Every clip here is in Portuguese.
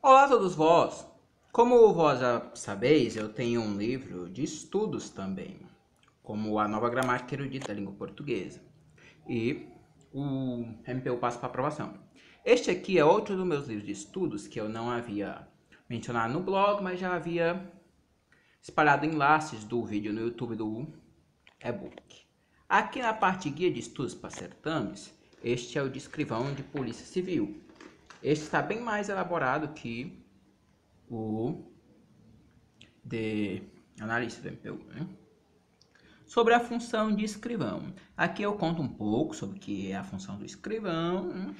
Olá a todos vós! Como vós já sabeis, eu tenho um livro de estudos também, como a Nova Gramática Erudita da Língua Portuguesa e o MPU Passo para Aprovação. Este aqui é outro dos meus livros de estudos que eu não havia mencionado no blog, mas já havia espalhado enlaces do vídeo no YouTube do e-book. Aqui na parte de guia de estudos para certames, este é o de escrivão de Polícia Civil. Este está bem mais elaborado que o de analista do MPU, né? Sobre a função de escrivão. Aqui eu conto um pouco sobre o que é a função do escrivão, né?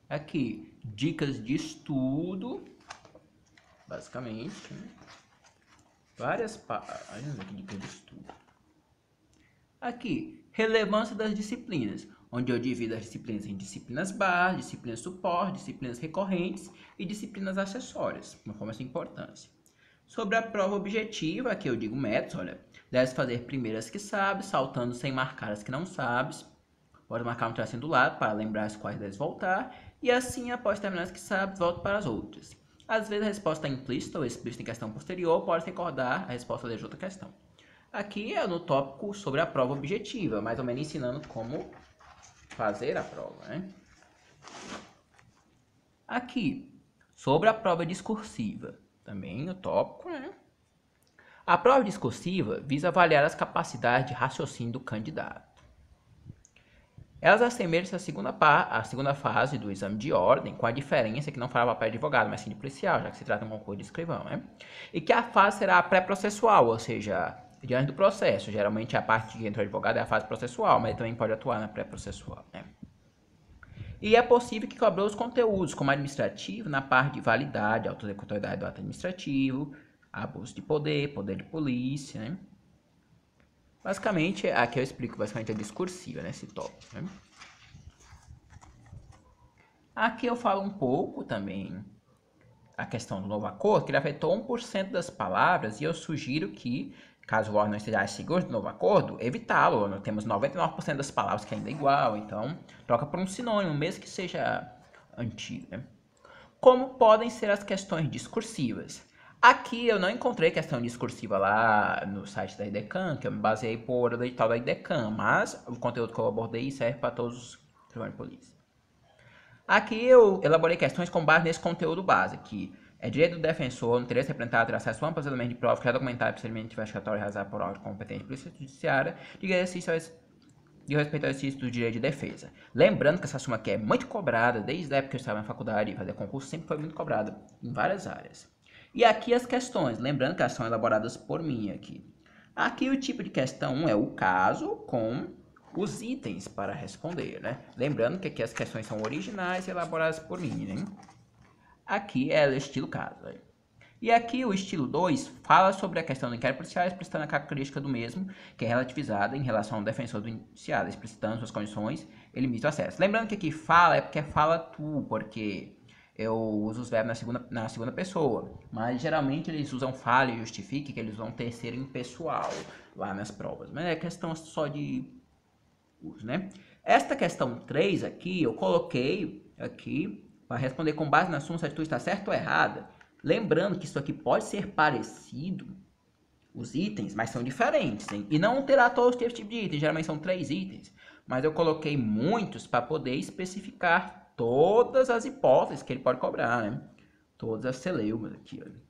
Aqui, dicas de estudo, basicamente, né? Várias páginas aqui, dicas de estudo. Aqui, relevância das disciplinas, onde eu divido as disciplinas em disciplinas base, disciplinas suporte, disciplinas recorrentes e disciplinas acessórias, conforme essa importância. Sobre a prova objetiva, aqui eu digo métodos, olha, deve fazer primeiro as que sabes, saltando sem marcar as que não sabes. Pode marcar um tracinho do lado para lembrar as quais deves voltar, e assim, após terminar as que sabes, volta para as outras. Às vezes a resposta é implícita ou explícita em questão posterior, pode recordar a resposta de outra questão. Aqui é no tópico sobre a prova objetiva, mais ou menos ensinando como fazer a prova, né? Aqui, sobre a prova discursiva, também o tópico, né? A prova discursiva visa avaliar as capacidades de raciocínio do candidato. Elas assemelham-se à segunda fase do exame de ordem, com a diferença que não fará papel de advogado, mas sim de policial, já que se trata de um concurso de escrivão, né? E que a fase será pré-processual, ou seja, diante do processo. Geralmente a parte que entra o advogado é a fase processual, mas ele também pode atuar na pré-processual, né? E é possível que cobre os conteúdos, como administrativo, na parte de validade, autoexecutoriedade do ato administrativo, abuso de poder, poder de polícia, né? Basicamente, aqui eu explico basicamente a discursiva nesse tópico, né? Aqui eu falo um pouco também a questão do novo acordo, que ele afetou 1% das palavras, e eu sugiro que, caso o órgão não esteja seguro do novo acordo, evitá-lo. Nós temos 99% das palavras que ainda é igual, então troca por um sinônimo, mesmo que seja antigo, né? Como podem ser as questões discursivas? Aqui eu não encontrei questão discursiva lá no site da IDECAM, que eu me baseei por o edital da IDECAM, mas o conteúdo que eu abordei serve para todos os tribunais de polícia. Aqui eu elaborei questões com base nesse conteúdo base, que é direito do defensor, no interesse representado, ter acesso a amplos elementos de prova que é documentado procedimento investigatório realizado por órgão competente de polícia judiciária, de respeito ao exercício do direito de defesa. Lembrando que essa súmula aqui é muito cobrada, desde a época que eu estava na faculdade e fazia concurso, sempre foi muito cobrada, em várias áreas. E aqui as questões, lembrando que elas são elaboradas por mim aqui. Aqui o tipo de questão 1 é o caso com os itens para responder, né? Lembrando que aqui as questões são originais e elaboradas por mim, né? Aqui é o estilo caso, né? E aqui o estilo 2 fala sobre a questão do inquérito policial, explicitando a característica do mesmo, que é relativizada em relação ao defensor do indiciado, explicitando suas condições e limites do acesso. Lembrando que aqui fala é porque fala tu, porque eu uso os verbos na segunda pessoa, mas geralmente eles usam fala e justifique, que eles usam terceiro impessoal lá nas provas, mas é questão só de uso, né? Esta questão 3 aqui, eu coloquei aqui para responder com base na súmula se a atitude está certa ou errada. Lembrando que isso aqui pode ser parecido, os itens, mas são diferentes, hein? E não terá todos os tipos de itens, geralmente são 3 itens. Mas eu coloquei muitos para poder especificar todas as hipóteses que ele pode cobrar, né? Todas as celeumas aqui, olha.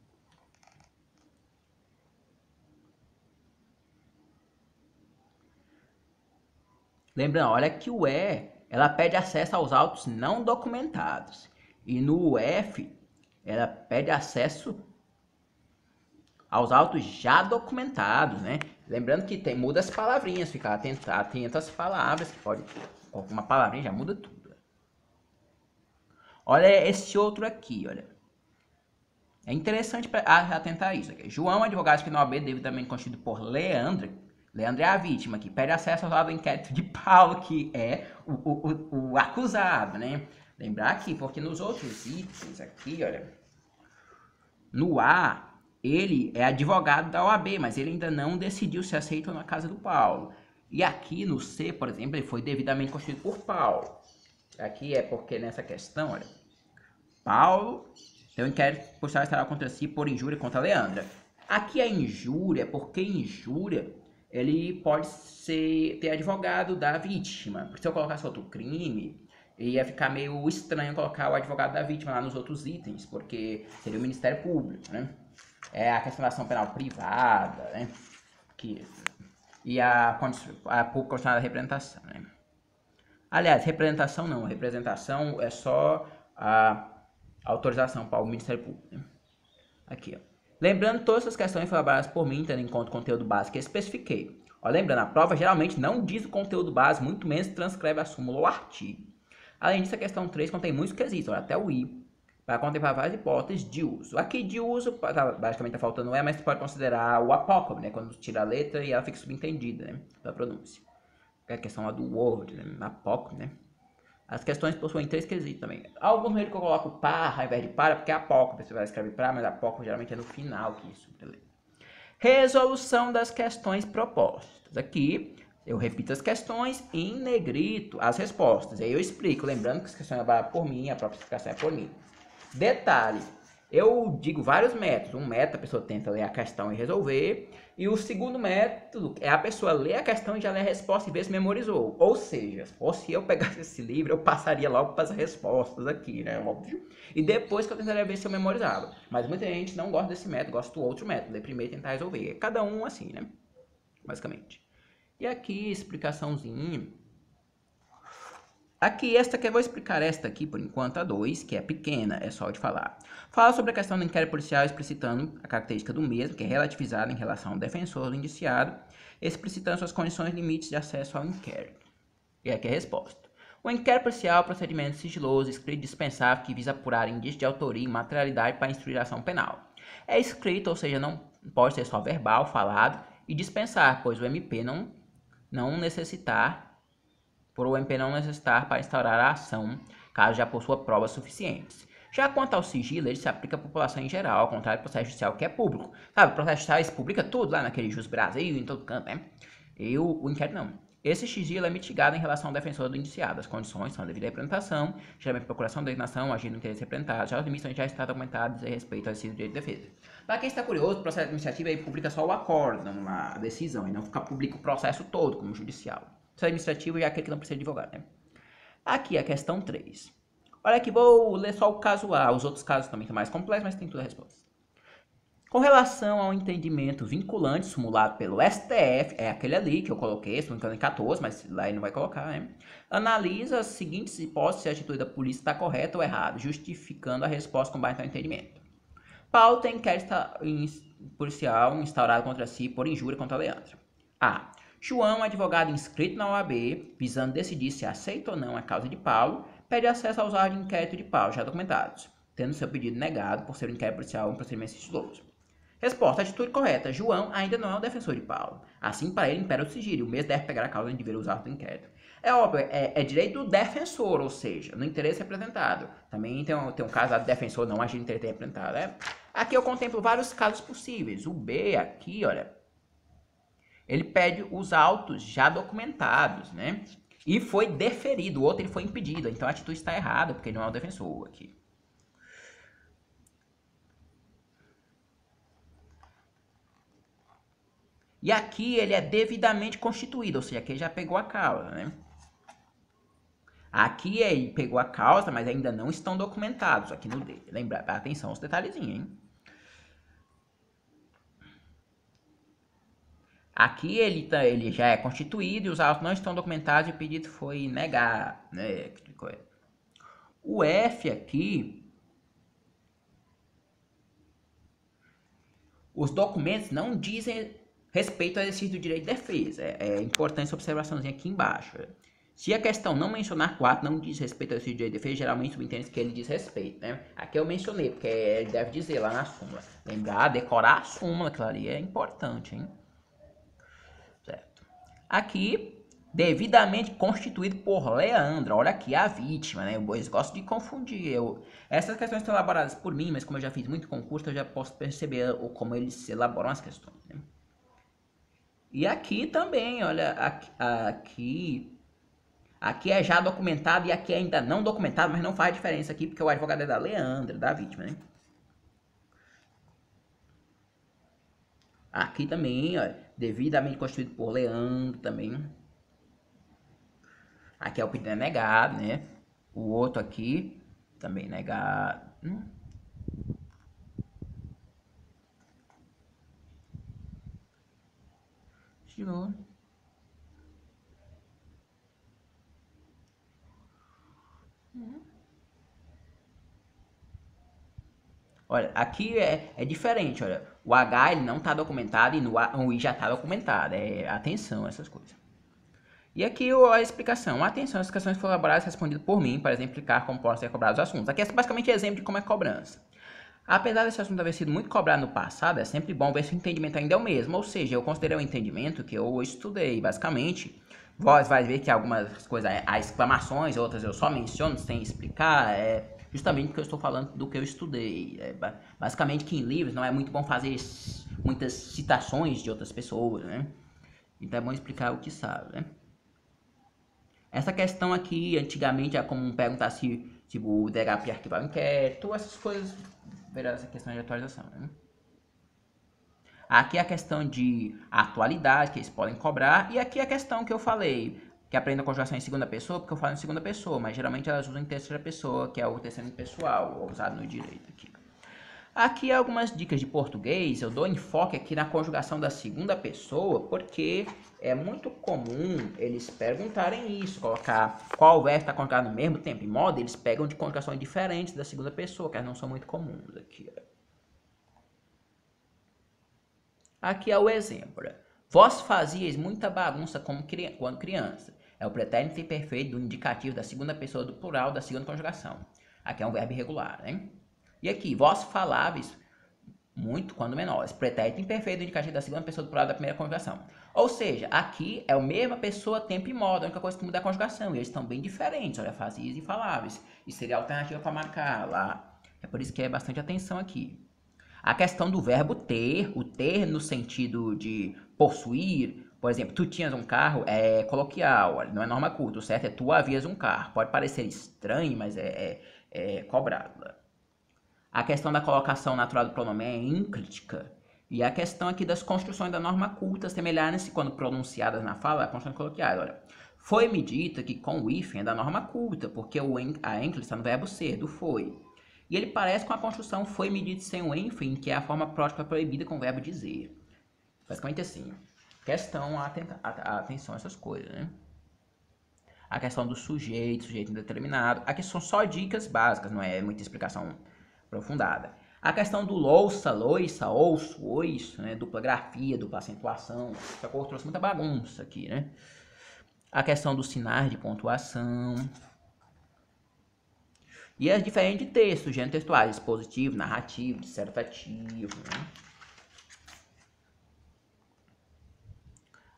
Lembrando, olha que o E, ela pede acesso aos autos não documentados. E no F, ela pede acesso aos autos já documentados, né? Lembrando que muda as palavrinhas, ficar atento às palavras, que pode, com uma palavrinha já muda tudo. Olha esse outro aqui, olha. É interessante atentar a isso aqui. João, advogado que no OAB devidamente constituído por Leandro é a vítima, que pede acesso ao inquérito de Paulo, que é o acusado, né? Lembrar aqui, porque nos outros itens aqui, olha, no A, ele é advogado da OAB, mas ele ainda não decidiu se aceita ou na casa do Paulo. E aqui no C, por exemplo, ele foi devidamente constituído por Paulo. Aqui é porque nessa questão, olha, Paulo tem um inquérito policial instaurado contra si por injúria contra a Leandra. Aqui a injúria, porque injúria, ele pode ter advogado da vítima. Porque se eu colocasse outro crime, ia ficar meio estranho colocar o advogado da vítima lá nos outros itens, porque seria o Ministério Público, né? É a questão da ação penal privada, né? E a pública condicionada representação, né? Aliás, representação não, representação é só a autorização para o Ministério Público, né? Aqui, ó. Lembrando, todas essas questões foram elaboradas por mim, tendo em conta o conteúdo básico que eu especifiquei. Ó, lembrando, a prova geralmente não diz o conteúdo básico, muito menos transcreve a súmula ou artigo. Além disso, a questão 3 contém muitos quesitos, até o I, para contemplar várias hipóteses de uso. Aqui de uso, basicamente está faltando mas você pode considerar o apócrifo, né? Quando tira a letra e ela fica subentendida, né? Da pronúncia. É a questão lá do word, né? Apócrifo, né? As questões possuem 3 quesitos também. Alguns meio que eu coloco par ao invés de para, porque é apócrifo, você vai escrever para, mas apócrifo geralmente é no final que isso, beleza? Resolução das questões propostas. Aqui, eu repito as questões em negrito, as respostas. Aí eu explico, lembrando que as questões é por mim, a própria explicação é por mim. Detalhe, eu digo vários métodos. Um método, a pessoa tenta ler a questão e resolver. E o segundo método é a pessoa ler a questão e já ler a resposta e ver se memorizou. Ou seja, se eu pegasse esse livro, eu passaria logo para as respostas aqui, né? Óbvio. E depois que eu tentaria ver se eu memorizava. Mas muita gente não gosta desse método, gosta do outro método. Ler primeiro e tentar resolver. Cada um assim, né? Basicamente. E aqui, explicaçãozinha. Aqui, esta que eu vou explicar esta aqui, por enquanto, a 2, que é pequena, é só de falar. Fala sobre a questão do inquérito policial, explicitando a característica do mesmo, que é relativizada em relação ao defensor do indiciado, explicitando suas condições e limites de acesso ao inquérito. E aqui é a resposta. O inquérito policial é um procedimento sigiloso, escrito e dispensável que visa apurar indícios de autoria e materialidade para instruir a ação penal. É escrito, ou seja, não pode ser só verbal, falado, e dispensar, pois o MP não necessitar para instaurar a ação, caso já possua provas suficientes. Já quanto ao sigilo, ele se aplica à população em geral, ao contrário do processo judicial, que é público. Sabe, o processo judicial se publica tudo lá naquele Jus Brasil, em todo canto, né? E o inquérito não. Esse sigilo é mitigado em relação ao defensor do indiciado. As condições são a devida representação, geralmente procuração da indignação, agir no interesse representado. Já os limites já estão documentados a respeito ao exercício do direito de defesa. Para quem está curioso, o processo administrativo aí publica só o acórdão, a decisão, e não fica publica o processo todo, como judicial. O processo administrativo é aquele que não precisa advogar, né? Aqui a questão 3. Olha aqui, vou ler só o caso A. Os outros casos também são mais complexos, mas tem toda a resposta. Com relação ao entendimento vinculante simulado pelo STF, é aquele ali que eu coloquei, se não me engano em 14, mas lá ele não vai colocar, né? Analisa as seguintes hipóteses se a atitude da polícia está correta ou errada, justificando a resposta com base no entendimento. Paulo tem inquérito policial instaurado contra si por injúria contra Leandro. A. João, advogado inscrito na OAB, visando decidir se aceita ou não a causa de Paulo, pede acesso aos autos de inquérito de Paulo já documentados, tendo seu pedido negado por ser um inquérito policial um procedimento sigiloso. Resposta: atitude correta. João ainda não é o defensor de Paulo. Assim, para ele, impera o sigilo. O mesmo deve pegar a causa de ver os autos do inquérito. É óbvio, é direito do defensor, ou seja, no interesse representado. Também tem um caso do defensor não agir no interesse representado. Aqui eu contemplo vários casos possíveis. O B aqui, olha, ele pede os autos já documentados, né? E foi deferido, o outro ele foi impedido. Então a atitude está errada, porque ele não é o defensor aqui. E aqui ele é devidamente constituído, ou seja, aqui ele já pegou a causa, né? Aqui ele pegou a causa, mas ainda não estão documentados aqui no D. Lembra, atenção aos detalhezinhos, hein? Aqui ele já é constituído e os autos não estão documentados e o pedido foi negado, né? O F aqui, os documentos não dizem respeito ao exercício do direito de defesa. É importante essa observaçãozinha aqui embaixo. Se a questão não mencionar 4, não diz respeito ao exercício do direito de defesa, geralmente subentende que ele diz respeito, né? Aqui eu mencionei, porque ele deve dizer lá na súmula. Lembrar, decorar a súmula, aquilo ali é importante, hein? Certo. Aqui, devidamente constituído por Leandra. Olha aqui a vítima, né? Eles gostam de confundir. Essas questões estão elaboradas por mim, mas como eu já fiz muito concurso, eu já posso perceber como eles elaboram as questões, né? E aqui também, olha, aqui Aqui é já documentado e aqui é ainda não documentado, mas não faz diferença aqui, porque o advogado é da Leandra, da vítima, né? Aqui também, ó, devidamente constituído por Leandro também. Aqui é o pedido é negado, né? O outro aqui, também negado. Tirou. Olha, aqui é diferente, olha. O H ele não está documentado e no I já está documentado. Atenção, essas coisas. E aqui a explicação. Atenção, as questões foram elaboradas e respondidas por mim para exemplificar como podem ser cobrados os assuntos. Aqui é basicamente exemplo de como é cobrança. Apesar desse assunto haver sido muito cobrado no passado, é sempre bom ver se o entendimento ainda é o mesmo. Ou seja, eu considerei o entendimento que eu estudei. Basicamente, vós vai ver que algumas coisas há exclamações, outras eu só menciono sem explicar. Justamente porque eu estou falando do que eu estudei. Basicamente que em livros não é muito bom fazer muitas citações de outras pessoas, né? Então é bom explicar o que sabe, né? Essa questão aqui, antigamente, é como perguntar se o DHP arquivar o inquérito, essas coisas, verá essa questão de atualização, né? Aqui é a questão de atualidade, que eles podem cobrar, e aqui é a questão que eu falei, que aprenda a conjugação em segunda pessoa, porque eu falo em segunda pessoa, mas geralmente elas usam em terceira pessoa, que é o terceiro pessoal, usado no direito aqui. Aqui algumas dicas de português, eu dou enfoque aqui na conjugação da segunda pessoa, porque é muito comum eles perguntarem isso, colocar qual verbo está conjugado no mesmo tempo e modo, eles pegam de conjugações diferentes da segunda pessoa, que elas não são muito comuns aqui. Aqui é o exemplo. Vós fazias muita bagunça quando criança. É o pretérito imperfeito do indicativo da segunda pessoa do plural da segunda conjugação. Aqui é um verbo irregular, hein? E aqui, vós faláveis muito quando menores. Pretérito imperfeito do indicativo da segunda pessoa do plural da primeira conjugação. Ou seja, aqui é a mesma pessoa, tempo e modo. A única coisa que muda é a conjugação. E eles estão bem diferentes. Olha, fazias e faláveis. E seria a alternativa para marcar lá. É por isso que é bastante atenção aqui. A questão do verbo ter, o ter no sentido de possuir, por exemplo, tu tinhas um carro, é coloquial, não é norma culta, o certo é tu havias um carro. Pode parecer estranho, mas é cobrado. A questão da colocação natural do pronome é encrítica. E a questão aqui das construções da norma culta semelharem-se quando pronunciadas na fala a construções coloquiais. Olha, foi-me dito que com o hífen é da norma culta, porque a enclítica está no verbo ser, do foi. E ele parece com a construção foi medido sem o ênfase, que é a forma próxima proibida com o verbo dizer. Basicamente assim. Questão, atenção a essas coisas, né? A questão do sujeito indeterminado. Aqui são só dicas básicas, não é muita explicação aprofundada. A questão do louça, loiça, ouço, oiço, né? Dupla grafia, dupla acentuação. Essa cor trouxe muita bagunça aqui, né? A questão dos sinais de pontuação. E as diferentes textos, gênero textuais, expositivo, narrativo, dissertativo, né?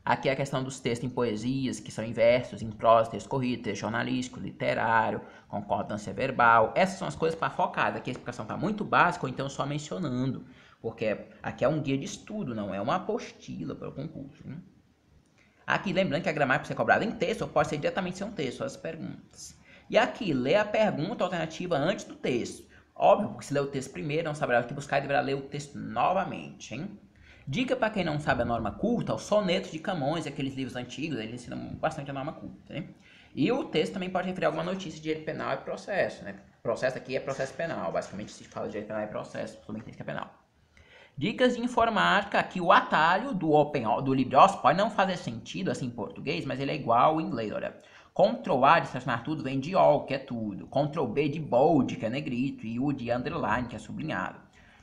Aqui é a questão dos textos em poesias, que são em versos, em prosa, texto corrido, texto jornalístico, literário, concordância verbal. Essas são as coisas para focar. Aqui a explicação está muito básica, ou então só mencionando. Porque aqui é um guia de estudo, não é uma apostila para o concurso, né? Aqui, lembrando que a gramática pode ser cobrada em texto, ou pode ser diretamente ser um texto, as perguntas. E aqui, lê a pergunta alternativa antes do texto. Óbvio, porque se ler o texto primeiro, não saberá o que buscar e deverá ler o texto novamente, hein? Dica para quem não sabe a norma culta, os sonetos de Camões, aqueles livros antigos, eles ensinam bastante a norma culta, né? E o texto também pode referir a alguma notícia de direito penal e processo, né? Processo aqui é processo penal, basicamente se fala de direito penal e processo, também tem que é penal. Dicas de informática, aqui o atalho do LibreOffice pode não fazer sentido assim em português, mas ele é igual ao inglês, olha. Ctrl A de selecionar tudo vem de all, que é tudo. Ctrl B de bold, que é negrito. E o de underline, que é sublinhado.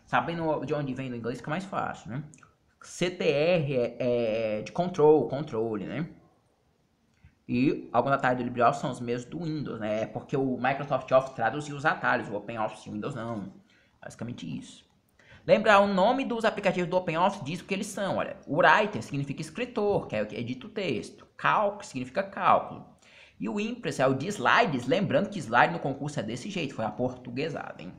Sabendo de onde vem no inglês fica mais fácil, né? CTR é de control, controle, né? E alguns atalhos do LibreOffice são os mesmos do Windows, né? É porque o Microsoft Office traduziu os atalhos, o OpenOffice e o Windows não. Basicamente isso. Lembrar, o nome dos aplicativos do OpenOffice diz o que eles são, olha. O Writer significa escritor, que é o que edita o texto. Calc significa cálculo. E o Impress é o de slides, lembrando que slide no concurso é desse jeito, foi aportuguesado, hein?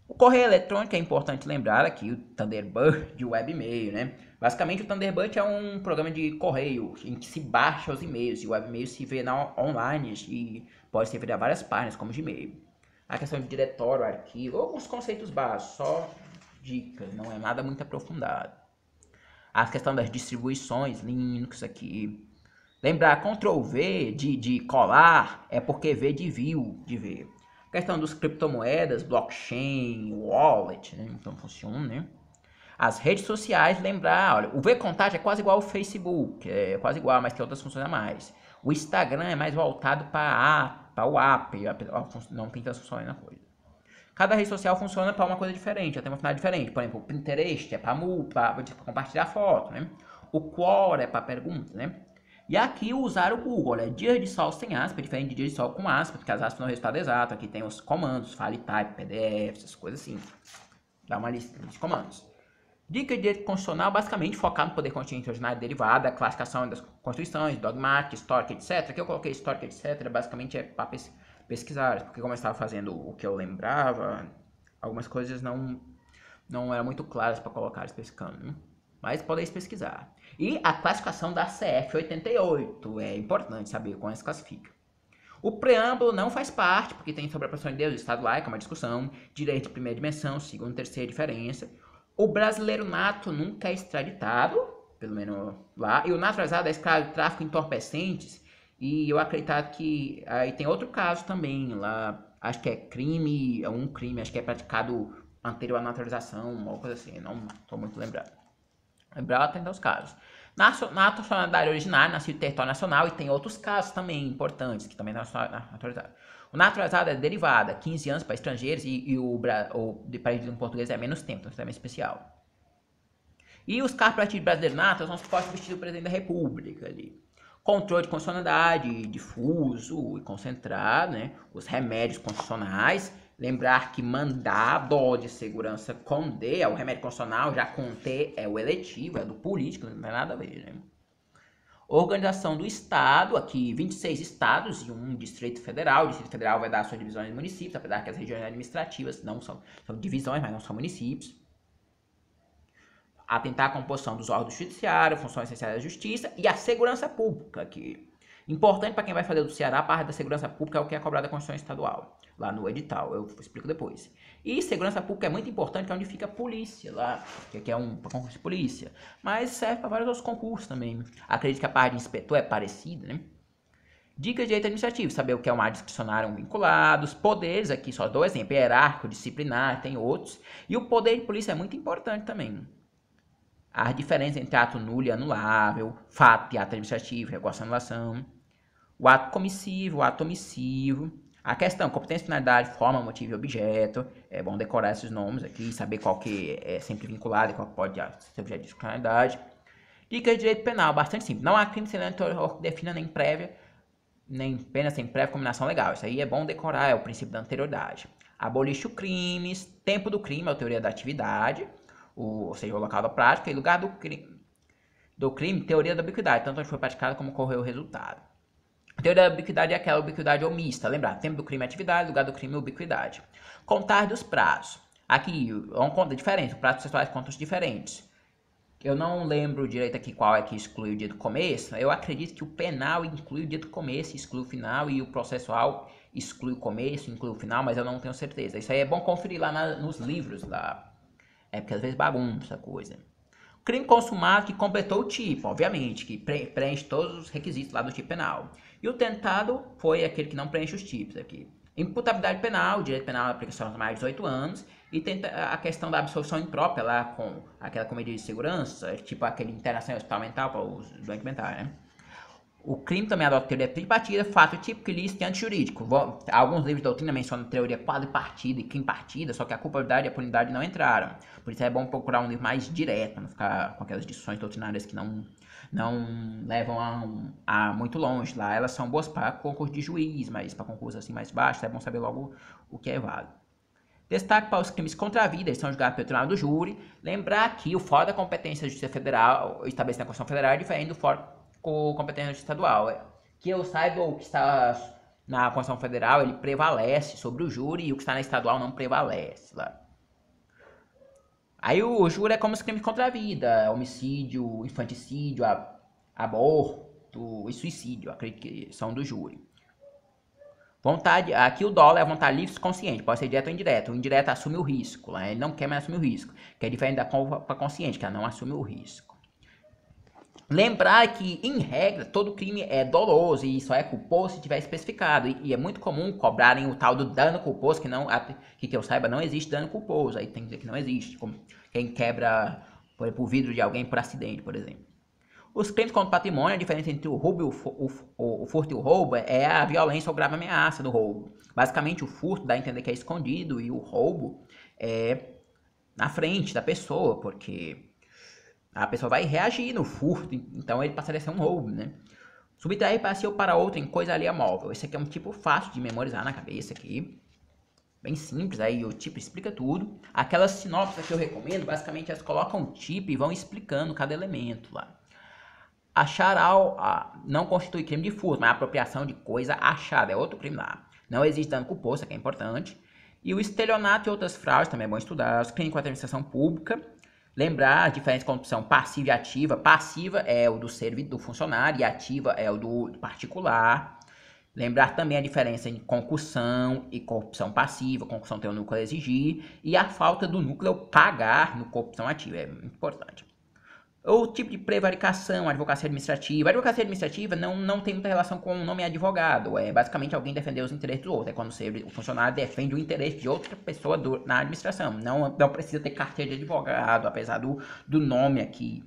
O correio eletrônico é importante lembrar aqui, o Thunderbird de webmail, né? Basicamente, o Thunderbird é um programa de correio em que se baixa os e-mails, e o webmail se vê online e pode servir a várias páginas, como Gmail. A questão de diretório, arquivo, alguns conceitos básicos, só dicas, não é nada muito aprofundado. A questão das distribuições, Linux aqui. Lembrar, Ctrl V de colar é porque V de view, de ver. A questão dos criptomoedas, blockchain, wallet, né? Então funciona, né? As redes sociais, lembrar, olha, o V-Contact é quase igual ao Facebook, é quase igual, mas tem outras funções a mais. O Instagram é mais voltado para o app, não tem tantas funções na coisa. Cada rede social funciona para uma coisa diferente, tem uma finalidade diferente. Por exemplo, o Pinterest é para compartilhar foto, né? O Quora é para perguntas, né? E aqui usar o Google, olha, dia de sol sem aspa, diferente de dia de sol com aspa, porque as aspas não é o resultado exato. Aqui tem os comandos, file type, PDF, essas coisas assim. Dá uma lista de comandos. Dica de direito constitucional, basicamente focado no poder constituinte ordinário derivado, a classificação das constituições, dogmática, histórica, etc. Aqui eu coloquei histórica, etc. Basicamente é para pesquisar, porque como eu estava fazendo o que eu lembrava, algumas coisas não eram muito claras para colocar especificando, né? Mas podem pesquisar. E a classificação da CF 88, é importante saber como se classifica. O preâmbulo não faz parte, porque tem sobre a pressão de Deus, Estado laico, é uma discussão, direito de primeira dimensão, segunda e terceira diferença. O brasileiro nato nunca é extraditado, pelo menos lá, e o naturalizado é escravo de tráfico entorpecentes, e eu acredito que aí tem outro caso também, lá, acho que é crime, acho que é praticado anterior à naturalização, uma coisa assim, não estou muito lembrado. Lembrar tem dois casos. Na nacionalidade originária, nascido em território nacional, e tem outros casos também importantes, que também estão naturalizados. O naturalizado é derivada, 15 anos para estrangeiros, e o para um português é menos tempo, então isso é bem especial. E os cargos para de brasileiro nato são os postos vestidos do presidente da república ali. Controle de constitucionalidade, difuso e concentrado, né? Os remédios constitucionais. Lembrar que mandado de segurança com D é o remédio constitucional, já com T é o eletivo, é do político, não tem nada a ver, né? Organização do Estado, aqui 26 estados e um Distrito Federal. O Distrito Federal vai dar suas divisões de municípios, apesar que as regiões administrativas não são divisões, mas não são municípios. Atentar à composição dos órgãos do judiciário, funções essenciais da justiça e a segurança pública, que importante para quem vai fazer do Ceará, a parte da segurança pública é o que é cobrado da Constituição Estadual, lá no edital, eu explico depois. E segurança pública é muito importante, que é onde fica a polícia, lá, que é um concurso de polícia, mas serve para vários outros concursos também. Acredito que a parte de inspetor é parecida, né? Dicas de direito administrativo, saber o que é um ar discricionário vinculado, os poderes, aqui só dou exemplo, hierárquico, disciplinar, tem outros, e o poder de polícia é muito importante também. As diferenças entre ato nulo e anulável, fato e ato administrativo, regulação e anulação, o ato comissivo, o ato omissivo, a questão, competência, finalidade, forma, motivo e objeto, é bom decorar esses nomes aqui, saber qual que é sempre vinculado e qual pode ser objeto de finalidade. Dicas de direito penal, bastante simples, não há crime sem defina nem prévia, nem pena sem prévia combinação legal, isso aí é bom decorar, é o princípio da anterioridade. Abolir crimes, tempo do crime, é a teoria da atividade, ou seja, o local da prática, e lugar do crime, teoria da ubiquidade, tanto onde foi praticado como ocorreu o resultado. A teoria da ubiquidade é aquela ubiquidade omista, lembrar, tempo do crime é atividade, lugar do crime é ubiquidade. Contar dos prazos. Aqui, é uma conta diferente, os prazos processuais contam diferentes. Eu não lembro direito aqui qual é que exclui o dia do começo, eu acredito que o penal inclui o dia do começo, exclui o final, e o processual exclui o começo, inclui o final, mas eu não tenho certeza. Isso aí é bom conferir lá nos livros lá. É porque às vezes bagunça a coisa. Crime consumado que completou o tipo, obviamente, que preenche todos os requisitos lá do tipo penal. E o tentado foi aquele que não preenche os tipos aqui. Imputabilidade penal, direito penal aplicação de mais de 18 anos. E tem a questão da absolvição imprópria lá com aquela medida de segurança, tipo aquele internação hospital mental para os doentes mentais, né? O crime também adota teoria tripartida, fato típico, ilícito e antijurídico. Alguns livros de doutrina mencionam teoria quadripartida e quimpartida, só que a culpabilidade e a punidade não entraram. Por isso é bom procurar um livro mais direto, para não ficar com aquelas discussões doutrinárias que não levam a muito longe. Lá elas são boas para concurso de juiz, mas para concurso assim mais baixo é bom saber logo o que é válido. Destaque para os crimes contra a vida, eles são julgados pelo tribunal do júri. Lembrar que o fórum da competência da Justiça Federal, estabelecido na Constituição Federal, é diferente do fórum com competência estadual. Que eu saiba, o que está na Constituição Federal, ele prevalece sobre o júri, e o que está na estadual não prevalece lá. Aí o júri é como os crimes contra a vida, homicídio, infanticídio, aborto e suicídio, acredito que são do júri. Vontade, aqui o dolo é a vontade livre e consciente, pode ser direto ou indireto. O indireto assume o risco, né? Ele não quer mais assumir o risco, que é diferente da culpa consciente, que ela não assume o risco. Lembrar que, em regra, todo crime é doloso e só é culposo se tiver especificado. E é muito comum cobrarem o tal do dano culposo, que eu saiba, não existe dano culposo. Aí tem que dizer que não existe. Como quem quebra, por exemplo, o vidro de alguém por acidente, por exemplo. Os crimes contra o patrimônio, a diferença entre o roubo e o furto e o roubo é a violência ou grave ameaça do roubo. Basicamente, o furto dá a entender que é escondido e o roubo é na frente da pessoa, porque a pessoa vai reagir no furto, então ele passaria a ser um roubo, né? Subtrair passivo para outra em coisa alheia móvel. Esse aqui é um tipo fácil de memorizar na cabeça aqui. Bem simples, aí o tipo explica tudo. Aquelas sinopses que eu recomendo, basicamente elas colocam o tipo e vão explicando cada elemento lá. Achar não constitui crime de furto, mas apropriação de coisa achada é outro crime lá. Não existe dano culposo, isso aqui é importante. E o estelionato e outras fraudes também é bom estudar. Os crimes com a administração pública. Lembrar a diferença entre corrupção passiva e ativa. Passiva é o do funcionário e ativa é o do particular. Lembrar também a diferença entre concussão e corrupção passiva. Concussão tem o núcleo a exigir e a falta do núcleo pagar no corrupção ativa. É importante. O tipo de prevaricação, advocacia administrativa. A advocacia administrativa não tem muita relação com o nome advogado. É basicamente alguém defender os interesses do outro. É quando o funcionário defende o interesse de outra pessoa na administração. Não precisa ter carteira de advogado, apesar do nome aqui.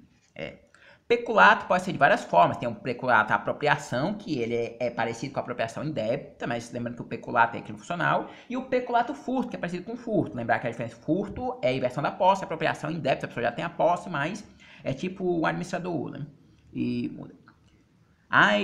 Peculato pode ser de várias formas. Tem um peculato à apropriação, que ele é parecido com a apropriação indébita, mas lembrando que o peculato é crime funcional. E o peculato furto, que é parecido com furto. Lembrar que a diferença furto é a inversão da posse, a apropriação indébita, a pessoa já tem a posse, mas é tipo o administrador, né? E muda.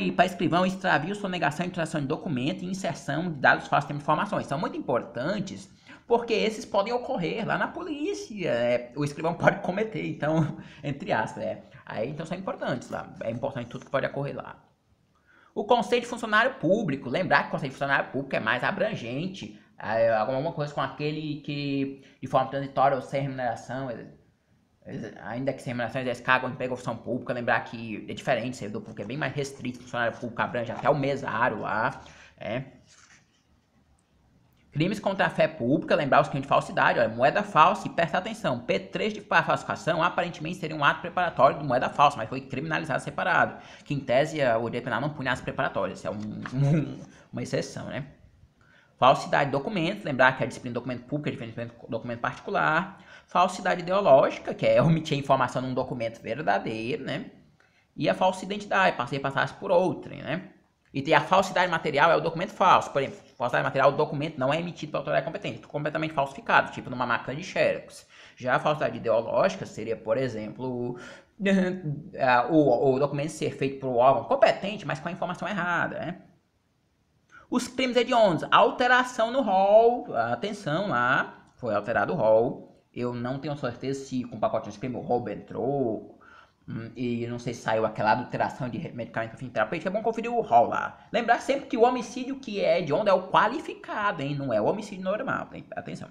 E para escrivão, extravio, sonegação, interação de documento e inserção de dados falsos de informações. São muito importantes porque esses podem ocorrer lá na polícia. O escrivão pode cometer, então, entre aspas, então são importantes lá. É importante tudo que pode ocorrer lá. O conceito de funcionário público. Lembrar que o conceito de funcionário público é mais abrangente. Alguma coisa com aquele que, de forma transitória ou sem remuneração, ainda que sem remuneração, eles cagam emprego ou função pública. Lembrar que é diferente, servidor público é bem mais restrito, funcionário público abrange até o mesário lá. Crimes contra a fé pública, lembrar os crimes de falsidade, moeda falsa e presta atenção. P3 de falsificação aparentemente seria um ato preparatório de moeda falsa, mas foi criminalizado separado. Que em tese o direito penal não punha atos preparatórios, isso é uma exceção, né? Falsidade de documentos, lembrar que a disciplina de documento público é diferente do documento particular. Falsidade ideológica, que é omitir a informação num documento verdadeiro, né? E a falsa identidade, passar por outra, né? E tem a falsidade material, é o documento falso. Por exemplo, falsidade material, o documento não é emitido pela autoridade competente, completamente falsificado, tipo numa máquina de xerox. Já a falsidade ideológica seria, por exemplo, o documento ser feito por um órgão competente, mas com a informação errada, né? Os crimes hediondos, alteração no rol, atenção lá, foi alterado o rol. Eu não tenho certeza se com o pacote de crime o roubo entrou, e não sei se saiu aquela adulteração de medicamento para fim terapêutico. É bom conferir o rol lá. Lembrar sempre que o homicídio que é hediondo é o qualificado, hein? Não é o homicídio normal, hein? Atenção.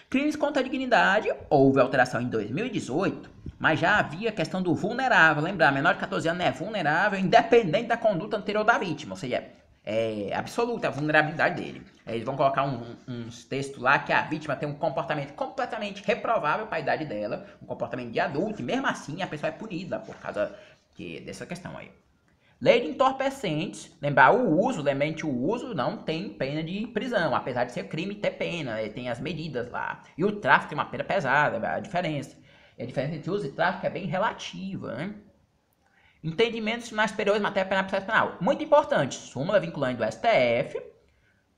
Crimes contra a dignidade, houve alteração em 2018, mas já havia a questão do vulnerável. Lembrar, menor de 14 anos é vulnerável independente da conduta anterior da vítima, ou seja, é absoluta a vulnerabilidade dele. Eles vão colocar uns textos lá que a vítima tem um comportamento completamente reprovável para a idade dela, um comportamento de adulto, e mesmo assim a pessoa é punida por causa dessa questão aí. Lei de entorpecentes, lembrante o uso não tem pena de prisão, apesar de ser crime ter pena, tem as medidas lá. E o tráfico tem uma pena pesada, a diferença. E a diferença entre uso e tráfico é bem relativa, né? Entendimentos finais superiores em matéria penal e processo penal. Muito importante, súmula vinculante do STF.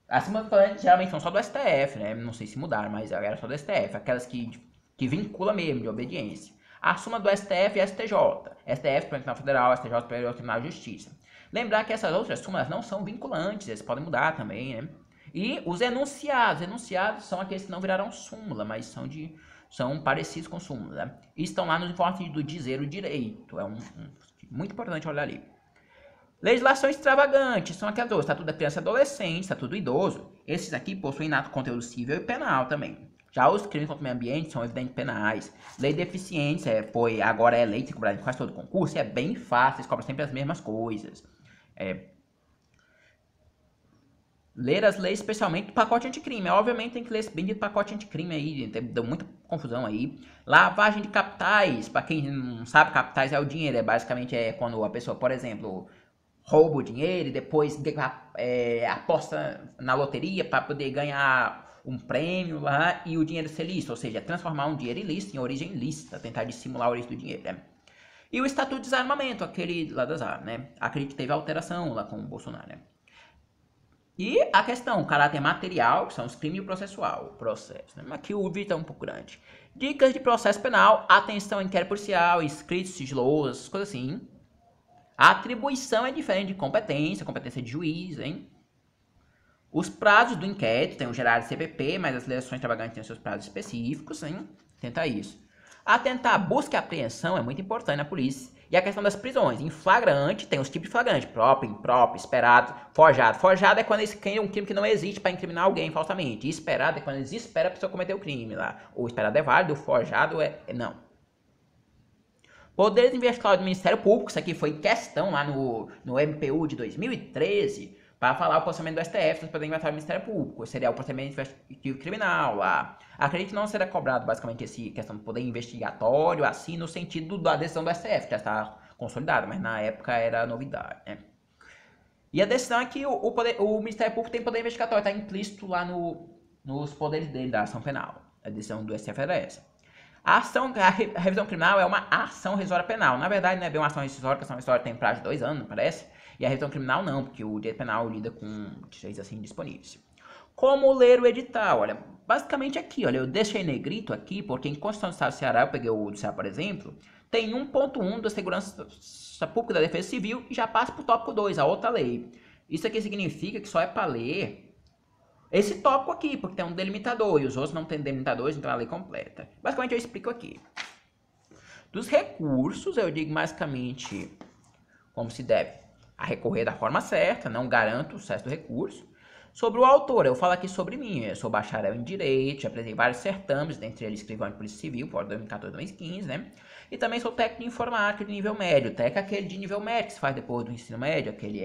As súmulas vinculantes geralmente são só do STF, né? Não sei se mudaram, mas era só do STF. Aquelas que vincula mesmo, de obediência. A súmula do STF e STJ. STF, Tribunal Federal, STJ, Superior Tribunal de Justiça. Lembrar que essas outras súmulas não são vinculantes, eles podem mudar também, né? E os enunciados. Enunciados são aqueles que não viraram súmula, mas são parecidos com súmula, né? E estão lá nos informes do dizer o direito. É muito importante olhar ali. Legislação extravagante, são aquelas duas, Estatuto da Criança e Adolescente, Estatuto do Idoso. Esses aqui possuem nato conteúdo civil e penal também. Já os crimes contra o meio ambiente são evidentes penais. Lei de eficiência agora é lei de cobrada em quase todo concurso e é bem fácil, eles cobram sempre as mesmas coisas. Ler as leis, especialmente do pacote anticrime. Obviamente tem que ler esse bendito pacote anticrime aí, deu muita confusão aí. Lavagem de capitais, para quem não sabe, capitais é o dinheiro, basicamente quando a pessoa, por exemplo, rouba o dinheiro e depois aposta na loteria para poder ganhar um prêmio lá e o dinheiro ser lícito, ou seja, transformar um dinheiro ilícito em origem lícita, tentar dissimular a origem do dinheiro, né? E o Estatuto de Desarmamento, aquele lá das armas, né? Acredito que teve alteração lá com o Bolsonaro, né? E a questão, o caráter material, que são os crimes e o processual, o processo. Né? Aqui o vídeo é um pouco grande. Dicas de processo penal, atenção ao inquérito policial, escritos sigilosos, coisas assim. A atribuição é diferente de competência, competência de juiz, hein? Os prazos do inquérito, tem o geral de CPP, mas as legislações extravagantes têm os seus prazos específicos, hein? Tenta isso. Atentar à busca e apreensão é muito importante na polícia. E a questão das prisões. Em flagrante, tem os tipos de flagrante. Próprio, impróprio, esperado, forjado. Forjado é quando eles criam um crime que não existe para incriminar alguém falsamente. E esperado é quando eles esperam a pessoa cometer o crime lá. O esperado é válido, o forjado não. Poderes investigados do Ministério Público. Isso aqui foi questão lá no MPU de 2013. Para falar o procedimento do STF, dos poderes investigados do Ministério Público. Seria o procedimento investigativo criminal lá. Acredito que não será cobrado basicamente essa questão do poder investigatório, assim, no sentido da decisão do STF, que já está consolidada, mas na época era novidade, né? E a decisão é que o Ministério Público tem poder investigatório, está implícito lá nos poderes dele, da ação penal. A decisão do STF era essa. A revisão criminal é uma ação rescisória penal. Na verdade, não é bem uma ação rescisória, porque a ação rescisória tem prazo de 2 anos, parece. E a revisão criminal não, porque o direito penal lida com direitos assim disponíveis. Como ler o edital? Olha, basicamente aqui, olha, eu deixei negrito aqui, porque em Constituição do Estado do Ceará, eu peguei o do Ceará, por exemplo, tem 1.1 da Segurança Pública da Defesa Civil e já passa para o tópico 2, a outra lei. Isso aqui significa que só é para ler esse tópico aqui, porque tem um delimitador e os outros não tem delimitadores, então é a lei completa. Basicamente eu explico aqui. Dos recursos, eu digo basicamente como se deve a recorrer da forma certa, não garanto o sucesso do recurso. Sobre o autor, eu falo aqui sobre mim. Eu sou bacharel em Direito, já apresentei vários certames, dentre eles escrivão de Polícia Civil, por 2014 2015, né? E também sou técnico de informática de nível médio. Técnico é aquele de nível médio que se faz depois do ensino médio, aquele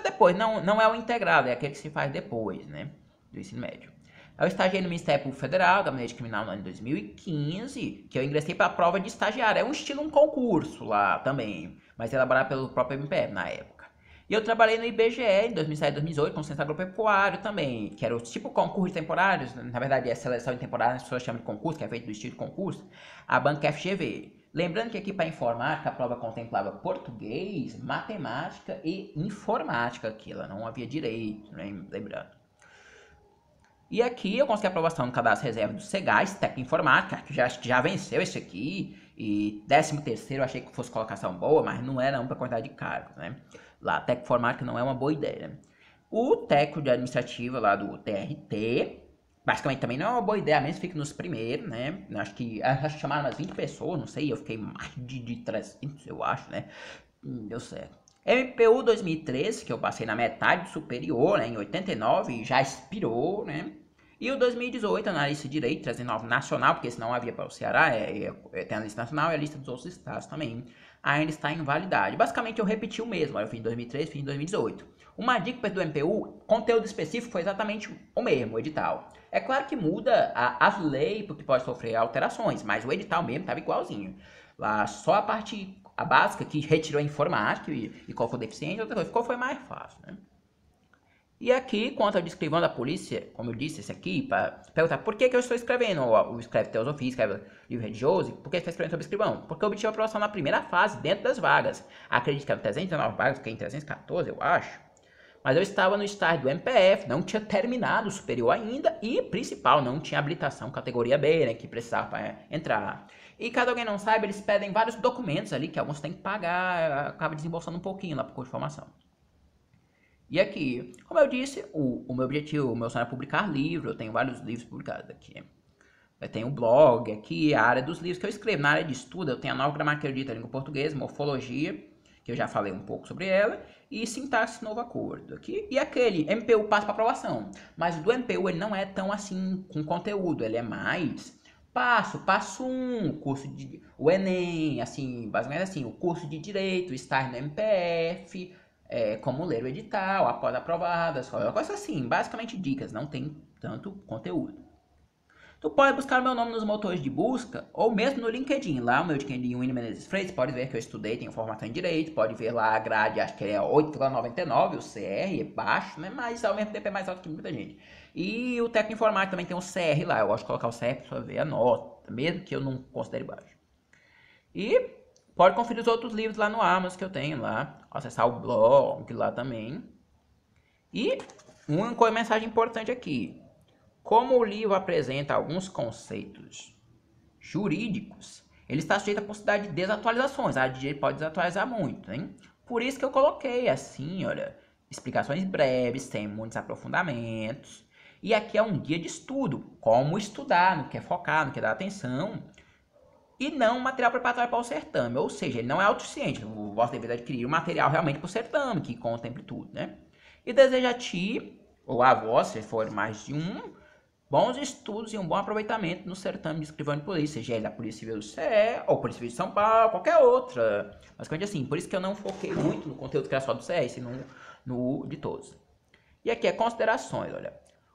depois, não é o integrado, é aquele que se faz depois, né? Do ensino médio. Eu estagiei no Ministério Público Federal, Gabinete Criminal no ano de 2015, que eu ingressei para a prova de estagiário. É um estilo, um concurso lá também, mas elaborado pelo próprio MPF na época. E eu trabalhei no IBGE em 2007 e 2018, com o Centro Agropecuário também, que era o tipo concurso de temporários, na verdade é seleção de temporários, as pessoas chamam de concurso, que é feito do estilo de concurso, a banca FGV. Lembrando que aqui para informática a prova contemplava português, matemática e informática, aqui ela não havia direito, né? Lembrando. E aqui eu consegui aprovação no cadastro reserva do Segás, técnico informática, que já venceu esse aqui. E 13º eu achei que fosse colocação boa, mas não era não para quantidade de cargos, né? Lá, técnico informática não é uma boa ideia, né? O técnico de administrativa lá do TRT, basicamente também não é uma boa ideia, mesmo fica nos primeiros, né? Acho que chamaram umas 20 pessoas, não sei, eu fiquei mais de 300, eu acho, né? Deu certo. MPU 2013, que eu passei na metade superior, né, em 89, já expirou, né? E o 2018, analista de direito, 309 nacional, porque senão havia para o Ceará, tem a lista nacional e a lista dos outros estados também, ainda está em validade. Basicamente eu repeti o mesmo, eu fiz em 2013, fiz em 2018. Uma dica do MPU, conteúdo específico foi exatamente o mesmo, o edital. É claro que muda as leis, porque pode sofrer alterações, mas o edital mesmo estava igualzinho. Lá só a básica que retirou a informática e colocou deficiente, outra coisa, foi mais fácil, né? E aqui, quanto ao de escrivão da polícia, como eu disse, esse aqui, para perguntar por que eu estou escrevendo, ou escreve teosofia, escreve livro religioso, por que está escrevendo sobre escrivão? Porque eu obtive a aprovação na primeira fase, dentro das vagas. Acredito que eram 319 vagas, fiquei em 314, eu acho. Mas eu estava no estágio do MPF, não tinha terminado o superior ainda e, principal, não tinha habilitação categoria B, né, que precisava para entrar. E caso alguém não saiba, eles pedem vários documentos ali, que alguns tem que pagar, acaba desembolsando um pouquinho lá para o curso de formação. E aqui, como eu disse, o meu objetivo, o meu sonho é publicar livro, eu tenho vários livros publicados aqui. Eu tenho um blog aqui, a área dos livros que eu escrevo. Na área de estudo, eu tenho a nova gramática erudita, língua portuguesa, morfologia, que eu já falei um pouco sobre ela, e sintaxe novo acordo aqui. E aquele MPU passa para aprovação, mas o do MPU ele não é tão assim com conteúdo, ele é mais passo 1, o Enem, assim, basicamente assim, o curso de Direito, estar no MPF, como ler o edital, após aprovadas, coisa assim, basicamente dicas, não tem tanto conteúdo. Tu pode buscar meu nome nos motores de busca ou mesmo no LinkedIn. Lá o meu LinkedIn, Winnie Menezes Freitas, pode ver que eu estudei, tenho formação em Direito, pode ver lá a grade, acho que é 8,99, o CR é baixo, né? Mas ao mesmo tempo é mais alto que muita gente. E o técnico informático também tem um CR lá, eu gosto de colocar o CR para ver a nota, mesmo que eu não considere baixo. E pode conferir os outros livros lá no Amazon que eu tenho lá, acessar o blog lá também. E uma mensagem importante aqui. Como o livro apresenta alguns conceitos jurídicos, ele está sujeito à possibilidade de desatualizações. A DJ pode desatualizar muito, hein? Por isso que eu coloquei assim, olha, explicações breves, sem muitos aprofundamentos. E aqui é um guia de estudo, como estudar, no que é focar, no que é dar atenção. E não um material preparatório para o certame, ou seja, ele não é autossuficiente. Você deve adquirir o material realmente para o certame, que contemple tudo, né? E desejo a ti, ou a vós, se for mais de um, bons estudos e um bom aproveitamento no certame de escrivão de polícia, seja ele da Polícia Civil do CE, ou Polícia Civil de São Paulo, qualquer outra. Basicamente assim, por isso que eu não foquei muito no conteúdo que era só do CS, no de todos. E aqui é considerações, olha.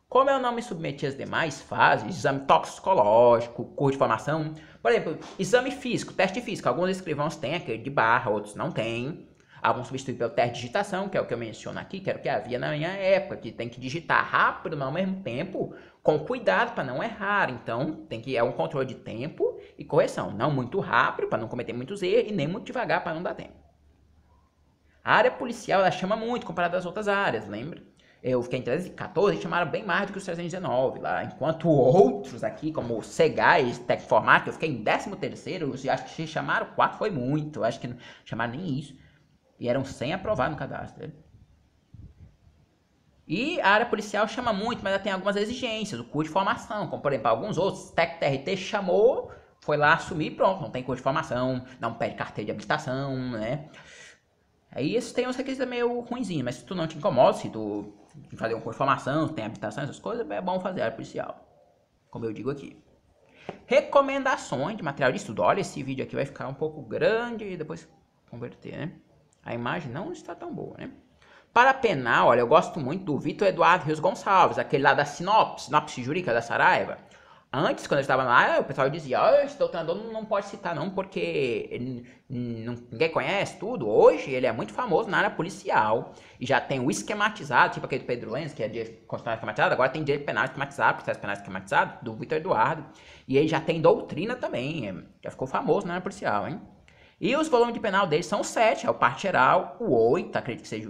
Como eu não me submeti às demais fases, exame toxicológico, curso de formação, por exemplo, exame físico, teste físico, alguns escrivãos têm aquele de barra, outros não têm. Alguns substituem pelo teste de digitação, que é o que eu menciono aqui, que era o que havia na minha época, que tem que digitar rápido, mas ao mesmo tempo com cuidado para não errar. Então, é um controle de tempo e correção. Não muito rápido para não cometer muitos erros e nem muito devagar para não dar tempo. A área policial ela chama muito comparado às outras áreas, lembra? Eu fiquei em 314 e chamaram bem mais do que os 319 lá. Enquanto outros aqui, como o Segais, Tecformática, eu fiquei em 13º, acho que chamaram 4, foi muito. Acho que não chamaram nem isso. E eram 100 aprovados no cadastro. Né? E a área policial chama muito, mas ela tem algumas exigências. O curso de formação, como por exemplo, alguns outros, TecTRT chamou, foi lá assumir, pronto, não tem curso de formação, não pede carteira de habilitação, né? Aí esses tem uns requisitos meio ruinzinhos, mas se tu não te incomoda, se tu fazer um curso de formação, se tem habilitação, essas coisas, é bom fazer a área policial. Como eu digo aqui. Recomendações de material de estudo. Olha, esse vídeo aqui vai ficar um pouco grande e depois converter, né? A imagem não está tão boa, né? Para penal, olha, eu gosto muito do Vitor Eduardo Rios Gonçalves, aquele lá da sinopse jurídica da Saraiva. Antes, quando eu estava lá, o pessoal dizia, esse doutrinador não pode citar não, porque ninguém conhece tudo. Hoje, ele é muito famoso na área policial, e já tem o esquematizado, tipo aquele do Pedro Lenz, que é de constitucional esquematizado, agora tem direito penal esquematizado, processo penal esquematizado, do Vitor Eduardo. E ele já tem doutrina também, já ficou famoso na área policial, hein? E os volumes de penal dele são 7, é o parte geral, o 8, acredito que seja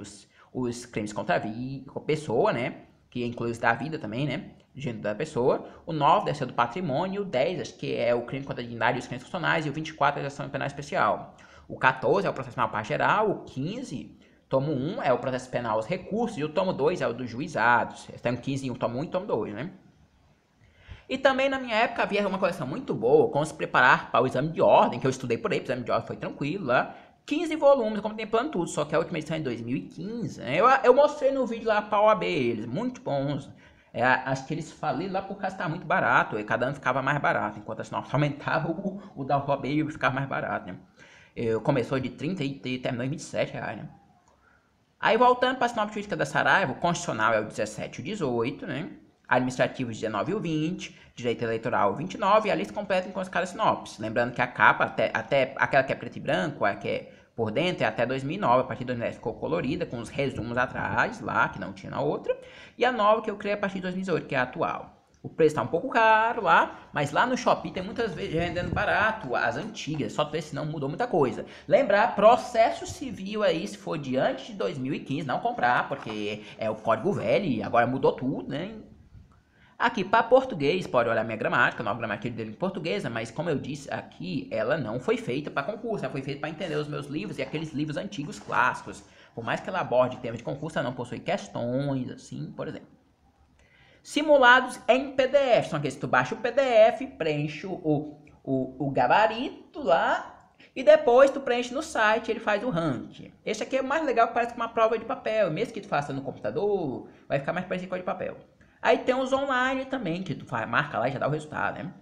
os crimes contra a pessoa, né? Que inclui os da vida também, né? Gênero da pessoa. O 9 deve ser do patrimônio. O 10, acho que é o crime contra a dignidade e os crimes funcionais. E o 24 é a ação penal especial. O 14 é o processo penal parte geral. O 15, tomo 1, é o processo penal, os recursos. E o tomo 2 é o dos juizados. Tem o 15 em tomo 1 e tomo 2, né? E também na minha época havia uma coleção muito boa, como se preparar para o exame de ordem, que eu estudei por aí, o exame de ordem foi tranquilo lá. 15 volumes, contemplando tudo, só que a última edição é em 2015. Eu mostrei no vídeo lá para a OAB eles, muito bons. Acho que eles faliram lá por causa que estava muito barato, e cada ano ficava mais barato, enquanto assim, aumentava o da OAB e ficava mais barato, né? Começou de 30 e terminou em R$ 27, né? Aí voltando para a sinopse jurídica da Saraiva, o constitucional é o 17 e o 18, né? Administrativo 19 e o 20, direito eleitoral 29 e a lista completa com cada sinopse. Lembrando que a capa, até aquela que é preto e branco, a que é por dentro, é até 2009. A partir de 2010 ficou colorida, com os resumos atrás, lá, que não tinha na outra. E a nova que eu criei a partir de 2018, que é a atual. O preço está um pouco caro lá, mas lá no Shopee tem muitas vezes vendendo barato as antigas, só ver se não mudou muita coisa. Lembrar, processo civil aí, se for de antes de 2015, não comprar, porque é o código velho e agora mudou tudo, né? Aqui, para português, pode olhar minha gramática, não a gramática dele em portuguesa, mas como eu disse aqui, ela não foi feita para concurso, ela foi feita para entender os meus livros e aqueles livros antigos clássicos. Por mais que ela aborde temas de concurso, ela não possui questões, assim, por exemplo. Simulados em PDF, são aqueles que tu baixa o PDF, preenche o gabarito lá E depois tu preenche no site, ele faz o ranking. Esse aqui é mais legal, que parece uma prova de papel. Mesmo que tu faça no computador, vai ficar mais parecido com a de papel. Aí tem os online também, que tu marca lá e já dá o resultado, né?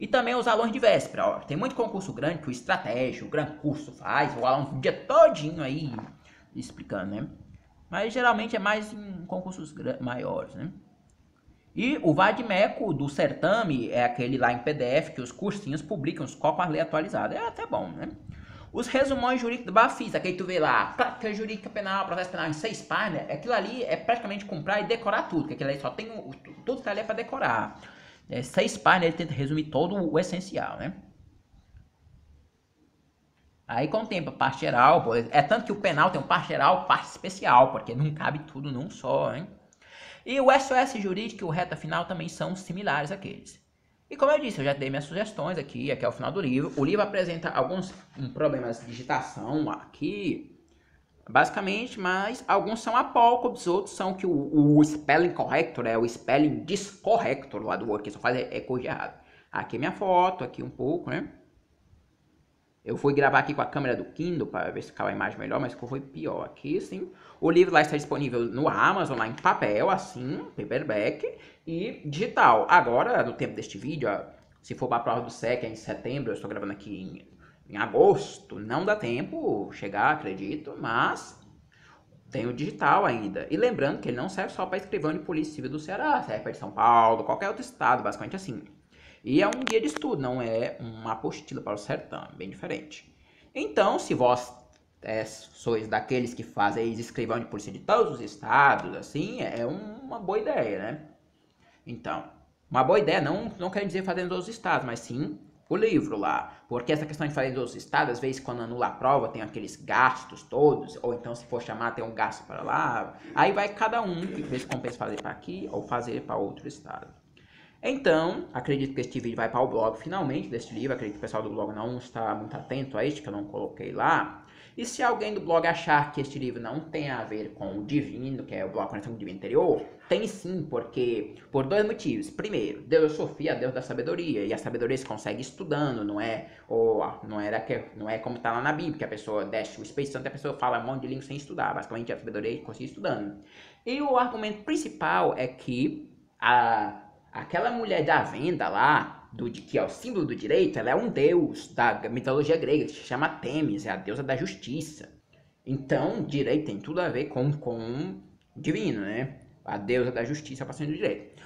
E também os alunos de véspera, ó. Tem muito concurso grande que o Estratégia, o Gran Curso faz, o aluno o dia todinho aí explicando, né? Mas geralmente é mais em concursos maiores, né? E o Vadmeco do Certame é aquele lá em PDF que os cursinhos publicam com a lei atualizada. É até bom, né? Os resumões jurídicos do Bafisa, que aí tu vê lá, prática jurídica penal, processo penal em 6 páginas, aquilo ali é praticamente comprar e decorar tudo, porque aquilo ali só tem tudo que ali é para decorar. 6 páginas ele tenta resumir todo o essencial, né? Aí contempla parte geral, é tanto que o penal tem um parte geral, parte especial, porque não cabe tudo num só, hein? E o SOS jurídico e o reta final também são similares àqueles. E como eu disse, eu já dei minhas sugestões aqui é o final do livro. O livro apresenta alguns problemas de digitação aqui, basicamente, mas alguns são apócrifos, outros são que o spelling corrector é o spelling discorrector lá do Word, que só faz corrigir errado. Aqui é minha foto, aqui um pouco, né? Eu fui gravar aqui com a câmera do Kindle para ver se ficava a imagem melhor, mas ficou pior aqui, assim. O livro lá está disponível no Amazon, lá em papel, assim, paperback e digital. Agora, no tempo deste vídeo, ó, se for para a prova do SEC, é em setembro, eu estou gravando aqui em agosto, não dá tempo chegar, acredito, mas tem o digital ainda. E lembrando que ele não serve só para escrivão de Polícia Civil do Ceará, serve para de São Paulo, qualquer outro estado, basicamente assim. E é um guia de estudo, não é uma apostila para o certame, bem diferente. Então, se vós sois daqueles que fazem escrivão de polícia de todos os estados, assim, é uma boa ideia, né? Então, uma boa ideia não quer dizer fazer em todos os estados, mas sim o livro lá. Porque essa questão de fazer em todos os estados, às vezes quando anula a prova tem aqueles gastos todos, ou então se for chamar tem um gasto para lá. Aí vai cada um que vê se compensa fazer para aqui ou fazer para outro estado. Então, acredito que este vídeo vai para o blog finalmente deste livro. Acredito que o pessoal do blog não está muito atento a este, que eu não coloquei lá. E se alguém do blog achar que este livro não tem a ver com o divino, que é o blog Conexão com o Divino Interior, tem sim, porque por dois motivos. Primeiro, Deus é Sofia, Deus da sabedoria, e a sabedoria se consegue estudando, não é como está lá na Bíblia, que a pessoa desce o Espírito Santo e a pessoa fala um monte de língua sem estudar. Basicamente, a sabedoria consegue estudando. E o argumento principal é que aquela mulher da venda lá, que é o símbolo do direito, ela é um deus da mitologia grega, que se chama Temis, é a deusa da justiça. Então, direito tem tudo a ver com divino, né? A deusa da justiça passando do direito.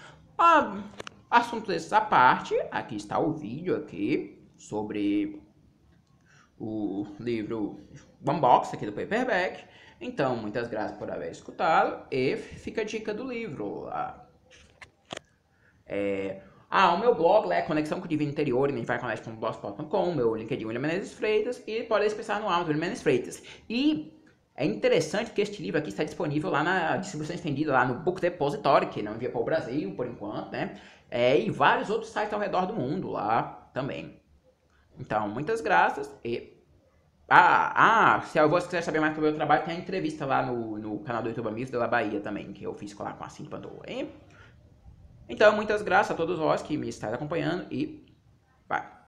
Assuntos desses à parte, aqui está o vídeo aqui sobre o livro Unbox aqui do Paperback. Então, muitas graças por haver escutado e fica a dica do livro lá. O meu blog lá é Conexão com o Divino Interior, inventarconect.blogspot.com, meu LinkedIn William Menezes Freitas, e pode pensar no Amazon William Menezes Freitas. E é interessante que este livro aqui está disponível lá na distribuição estendida, lá no Book Depository, que não envia para o Brasil por enquanto, né? E vários outros sites ao redor do mundo lá também. Então, muitas graças e... se você quiser saber mais sobre o meu trabalho, tem a entrevista lá no canal do YouTube Amigos da Bahia também, que eu fiz lá com a Cindy Pantoa, hein? Então, muitas graças a todos vós que me estáis acompanhando e vai!